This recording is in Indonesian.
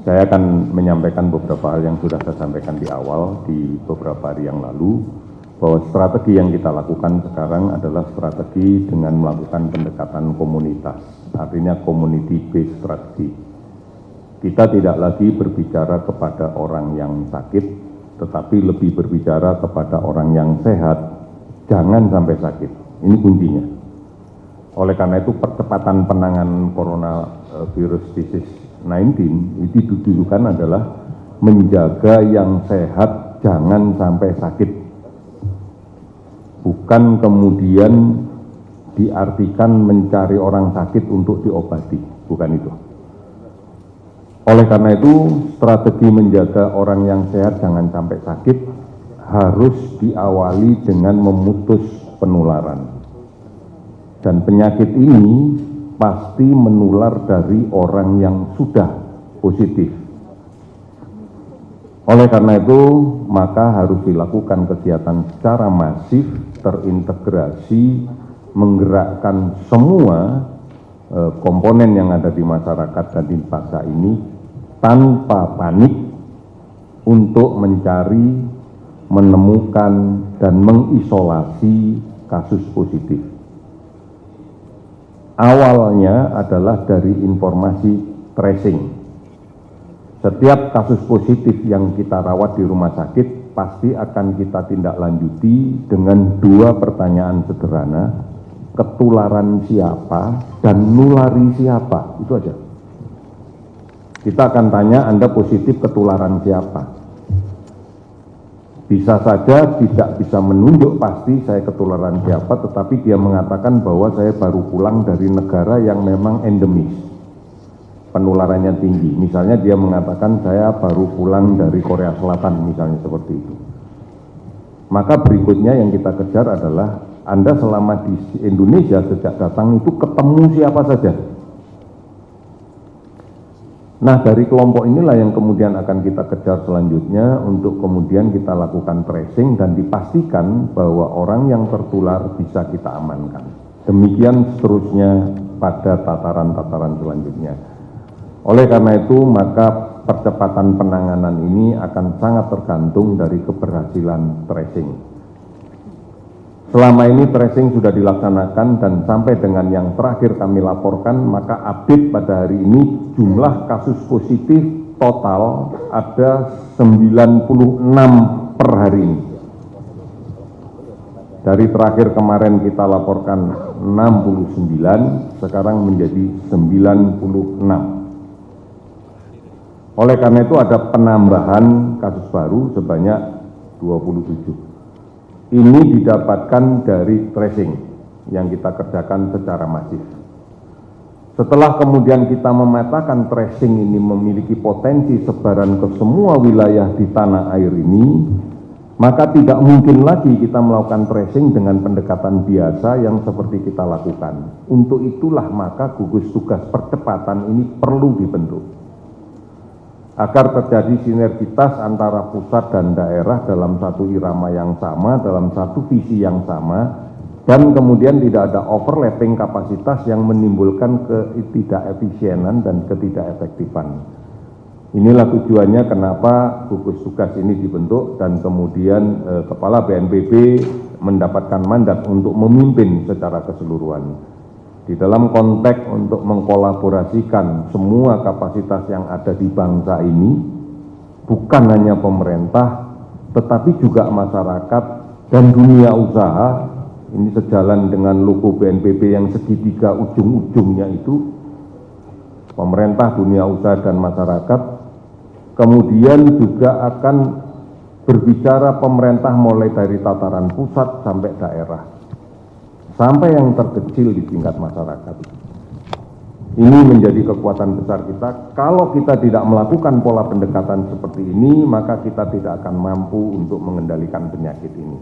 Saya akan menyampaikan beberapa hal yang sudah saya sampaikan di awal di beberapa hari yang lalu, bahwa strategi yang kita lakukan sekarang adalah strategi dengan melakukan pendekatan komunitas, artinya community based strategy. Kita tidak lagi berbicara kepada orang yang sakit, tetapi lebih berbicara kepada orang yang sehat, jangan sampai sakit. Ini kuncinya. Oleh karena itu percepatan penanganan coronavirus disease 19 itu ditujukan adalah menjaga yang sehat jangan sampai sakit. Bukan kemudian diartikan mencari orang sakit untuk diobati, bukan itu. Oleh karena itu strategi menjaga orang yang sehat jangan sampai sakit harus diawali dengan memutus penularan. Dan penyakit ini pasti menular dari orang yang sudah positif. Oleh karena itu, maka harus dilakukan kegiatan secara masif, terintegrasi, menggerakkan semua komponen yang ada di masyarakat dan di bangsa ini tanpa panik untuk mencari, menemukan, dan mengisolasi kasus positif. Awalnya adalah dari informasi tracing. Setiap kasus positif yang kita rawat di rumah sakit pasti akan kita tindak lanjuti dengan 2 pertanyaan sederhana, ketularan siapa dan nulari siapa, itu aja. Kita akan tanya Anda positif ketularan siapa. Bisa saja tidak bisa menunjuk pasti saya ketularan siapa, tetapi dia mengatakan bahwa saya baru pulang dari negara yang memang endemis, penularannya tinggi. Misalnya dia mengatakan saya baru pulang dari Korea Selatan, misalnya seperti itu. Maka berikutnya yang kita kejar adalah Anda selama di Indonesia sejak datang itu ketemu siapa saja. Nah, dari kelompok inilah yang kemudian akan kita kejar selanjutnya untuk kemudian kita lakukan tracing dan dipastikan bahwa orang yang tertular bisa kita amankan. Demikian seterusnya pada tataran-tataran selanjutnya. Oleh karena itu, maka percepatan penanganan ini akan sangat tergantung dari keberhasilan tracing. Selama ini tracing sudah dilaksanakan dan sampai dengan yang terakhir kami laporkan, maka update pada hari ini jumlah kasus positif total ada 96 per hari ini. Dari terakhir kemarin kita laporkan 69, sekarang menjadi 96. Oleh karena itu ada penambahan kasus baru sebanyak 27. Ini didapatkan dari tracing yang kita kerjakan secara masif. Setelah kemudian kita memetakan tracing ini memiliki potensi sebaran ke semua wilayah di tanah air ini, maka tidak mungkin lagi kita melakukan tracing dengan pendekatan biasa yang seperti kita lakukan. Untuk itulah maka gugus tugas percepatan ini perlu dibentuk, agar terjadi sinergitas antara pusat dan daerah dalam satu irama yang sama, dalam satu visi yang sama, dan kemudian tidak ada overlapping kapasitas yang menimbulkan ketidakefisienan dan ketidakefektifan. Inilah tujuannya kenapa gugus tugas ini dibentuk dan kemudian Kepala BNPB mendapatkan mandat untuk memimpin secara keseluruhan. Di dalam konteks untuk mengkolaborasikan semua kapasitas yang ada di bangsa ini, bukan hanya pemerintah, tetapi juga masyarakat dan dunia usaha, ini sejalan dengan logo BNPB yang segitiga ujung-ujungnya itu, pemerintah, dunia usaha, dan masyarakat. Kemudian juga akan berbicara pemerintah mulai dari tataran pusat sampai daerah, sampai yang terkecil di tingkat masyarakat. Ini menjadi kekuatan besar kita. Kalau kita tidak melakukan pola pendekatan seperti ini, maka kita tidak akan mampu untuk mengendalikan penyakit ini.